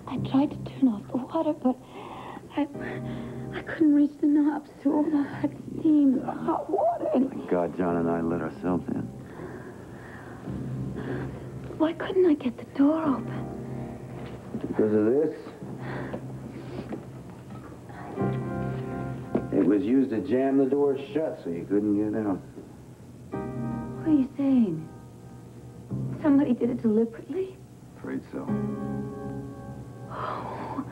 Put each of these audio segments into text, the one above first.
I tried to turn off the water, but I couldn't reach the knobs through all the hot steam and the hot water. Thank God John and I let ourselves in. Why couldn't I get the door open? Because of this? It was used to jam the door shut so you couldn't get out. What are you saying? Somebody did it deliberately? Afraid so. Oh.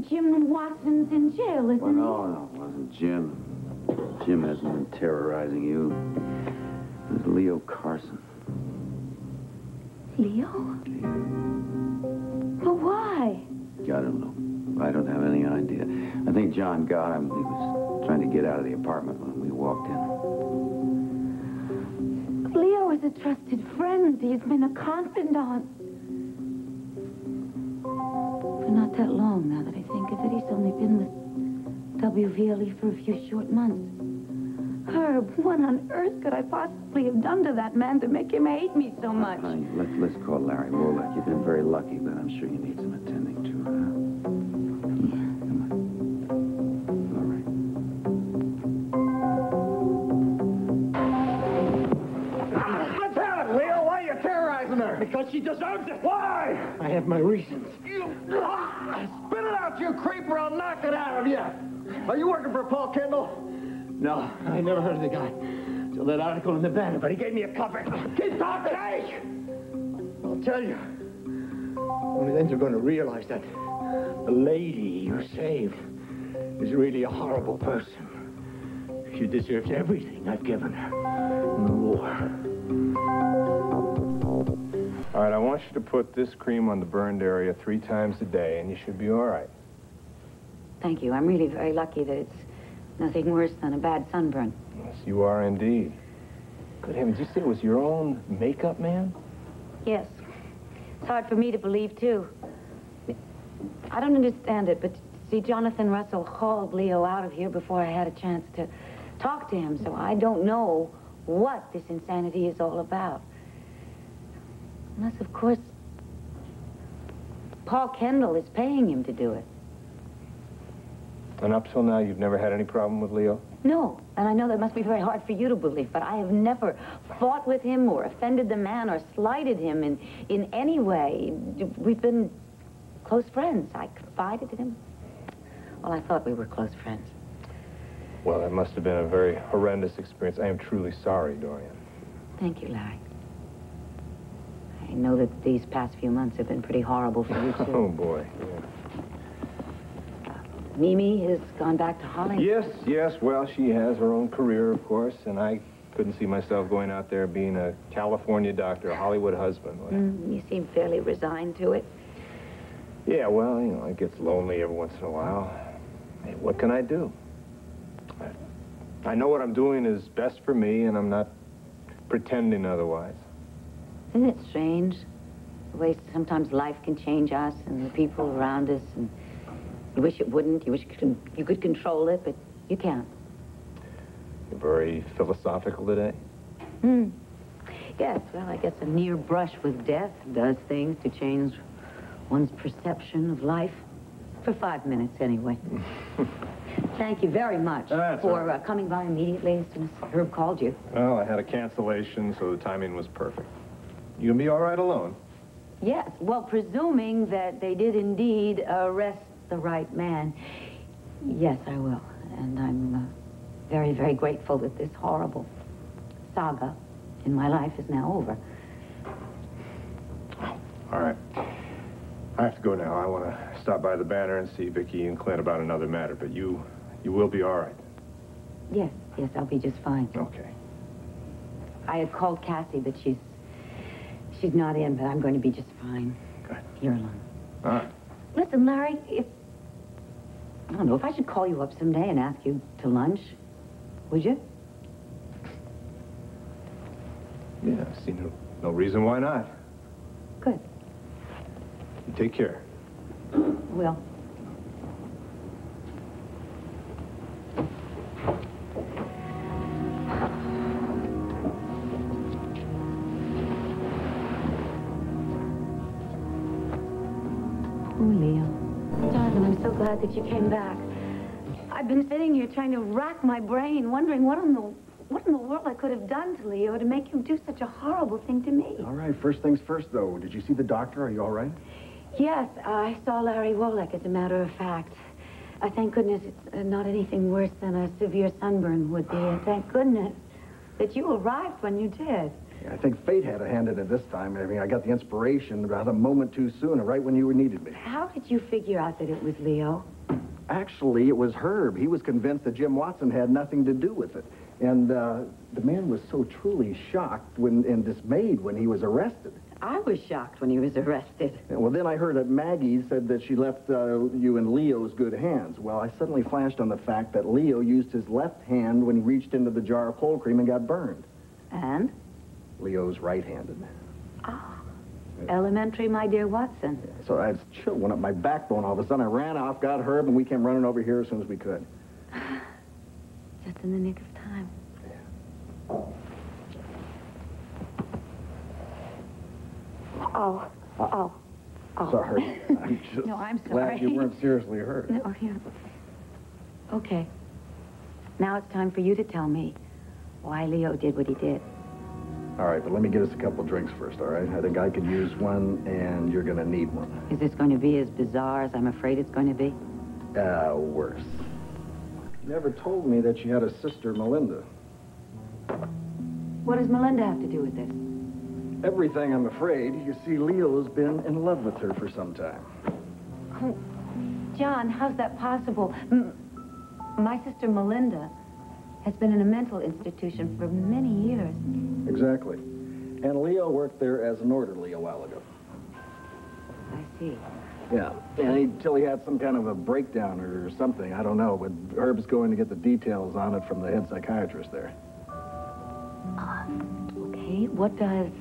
Jim Watson's in jail, isn't he? No, it wasn't Jim. Jim hasn't been terrorizing you. It was Leo Carson. Leo? But why? I don't know. I don't have any idea. I think John got him. He was trying to get out of the apartment when we walked in. Leo is a trusted friend. He's been a confidant. For not that long, now that I think of it. He's only been with WVLE for a few short months. Herb, what on earth could I possibly have done to that man to make him hate me so much? Honey, let's call Larry Wolak. You've been very lucky, but I'm sure you need some attending to, huh? Come on. All right. Let's have it, Leo. Why are you terrorizing her? Because she deserves it. Why? I have my reasons. Spit it out, you creeper. I'll knock it out of you. Are you working for Paul Kendall? No, I never heard of the guy. Till that article in the Banner, but he gave me a cover. Keep talking, hey! I'll tell you. Only then you're going to realize that the lady you saved is really a horrible person. She deserves everything I've given her in the war. All right, I want you to put this cream on the burned area 3 times a day, and you should be all right. Thank you. I'm really very lucky that it's nothing worse than a bad sunburn. Yes, you are indeed. Good heavens, you say it was your own makeup man? Yes. It's hard for me to believe, too. I don't understand it, but see, Jonathan Russell hauled Leo out of here before I had a chance to talk to him, so I don't know what this insanity is all about. Unless, of course, Paul Kendall is paying him to do it. And up till now, you've never had any problem with Leo? No, and I know that must be very hard for you to believe, but I have never fought with him or offended the man or slighted him in any way. We've been close friends. I confided in him. Well, I thought we were close friends. Well, that must have been a very horrendous experience. I am truly sorry, Dorian. Thank you, Larry. I know that these past few months have been pretty horrible for you, too. Oh, boy, yeah. Mimi has gone back to Hollywood. Yes. Well, she has her own career, of course, and I couldn't see myself going out there being a California doctor, a Hollywood husband. You seem fairly resigned to it. Yeah, well, you know, it gets lonely every once in a while. Hey, what can I do? I know what I'm doing is best for me, and I'm not pretending otherwise. Isn't it strange? The way sometimes life can change us and the people around us, and you wish it wouldn't. You wish you could control it, but you can't. You're very philosophical today. Yes, well, I guess a near brush with death does things to change one's perception of life. For 5 minutes, anyway. Thank you very much for coming by immediately as soon as Herb called you. Well, I had a cancellation, so the timing was perfect. You gonna be all right alone? Yes, well, presuming that they did indeed arrest the right man. Yes, I will. And I'm very, very grateful that this horrible saga in my life is now over. All right. I have to go now. I want to stop by the Banner and see Vicki and Clint about another matter, but you will be all right. Yes, I'll be just fine. Okay. I had called Cassie, but she's not in, but I'm going to be just fine. Good. Here alone. All right. Listen, Larry, I don't know, if I should call you up someday and ask you to lunch, would you? Yeah, I see no reason why not. Good. You take care. Will. Oh, Leo. Jonathan, I'm so glad that you came back. I've been sitting here trying to rack my brain, wondering what in the world I could have done to Leo to make him do such a horrible thing to me. All right, first things first, though. Did you see the doctor? Are you all right? Yes, I saw Larry Wolek, as a matter of fact. Thank goodness it's not anything worse than a severe sunburn would be. And thank goodness that you arrived when you did. Yeah, I think fate had a hand in it this time. I mean, I got the inspiration about a moment too soon, right when you needed me. How did you figure out that it was Leo? Actually, it was Herb. He was convinced that Jim Watson had nothing to do with it. And the man was so truly shocked and dismayed when he was arrested. I was shocked when he was arrested. Yeah, well, then I heard that Maggie said that she left you in Leo's good hands. Well, I suddenly flashed on the fact that Leo used his left hand when he reached into the jar of cold cream and got burned. And? Leo's right-handed. Ah, elementary, my dear Watson. So I had a chill went up my backbone. All of a sudden, I ran off, got Herb, and we came running over here as soon as we could. Just in the nick of time. Oh. Sorry. I'm just No, I'm glad sorry. you weren't seriously hurt. No, yeah. Okay. Now it's time for you to tell me why Leo did what he did. All right, but let me get us a couple drinks first, all right? I think I could use one, and you're going to need one. Is this going to be as bizarre as I'm afraid it's going to be? Worse. You never told me that you had a sister, Melinda. What does Melinda have to do with this? Everything, I'm afraid. You see, Leo's been in love with her for some time. Oh, John, how's that possible? My sister Melinda has been in a mental institution for many years. Exactly. And Leo worked there as an orderly a while ago. I see. Yeah, and until he had some kind of a breakdown or something, I don't know, but Herb's going to get the details on it from the head psychiatrist there. Okay, what does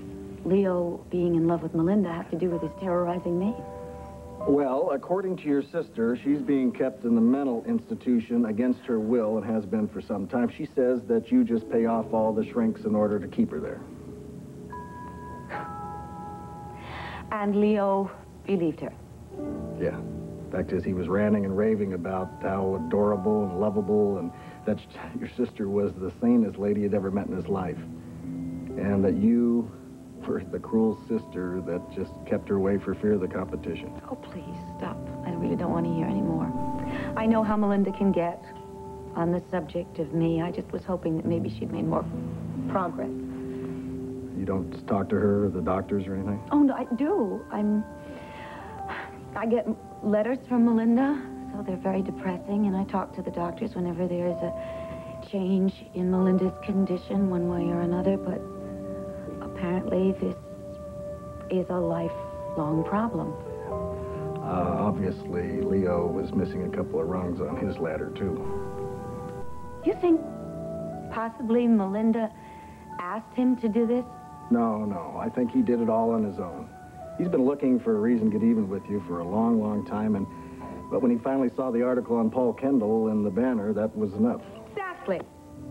Leo being in love with Melinda have to do with his terrorizing me? Well, according to your sister, she's being kept in the mental institution against her will and has been for some time. She says that you just pay off all the shrinks in order to keep her there. And Leo believed her. Yeah. Fact is, he was ranting and raving about how adorable and lovable and that your sister was the sanest lady he'd ever met in his life. And that you were the cruel sister that just kept her away for fear of the competition. Oh, please, stop. I really don't want to hear any more. I know how Melinda can get on the subject of me. I just was hoping that maybe she'd made more progress. You don't talk to her or the doctors or anything? Oh, no, I do. I get letters from Melinda, so they're very depressing, and I talk to the doctors whenever there's a change in Melinda's condition one way or another, but apparently this is a lifelong problem. Obviously, Leo was missing a couple of rungs on his ladder, too. You think possibly Melinda asked him to do this? No. I think he did it all on his own. He's been looking for a reason to get even with you for a long, long time, but when he finally saw the article on Paul Kendall in the Banner, that was enough. Exactly.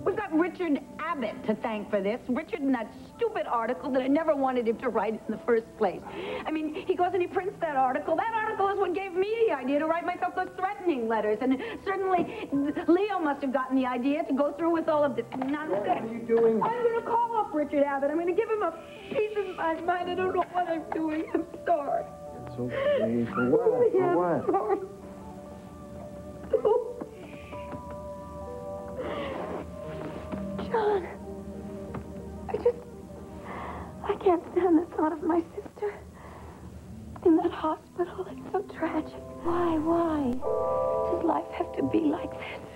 We've got Richard Abbott to thank for this. Richard in that stupid article that I never wanted him to write in the first place. I mean, he goes and he prints that article. That article is what gave me the idea to write myself those threatening letters. And certainly Leo must have gotten the idea to go through with all of this nonsense. What are you doing? I'm going to call up Richard Abbott. I'm going to give him a piece of my mind. I don't know what I'm doing. I'm sorry. It's okay. For what? Yeah, For I'm what? sorry. John, I can't stand the thought of my sister in that hospital. It's so tragic. Why? Does life have to be like this?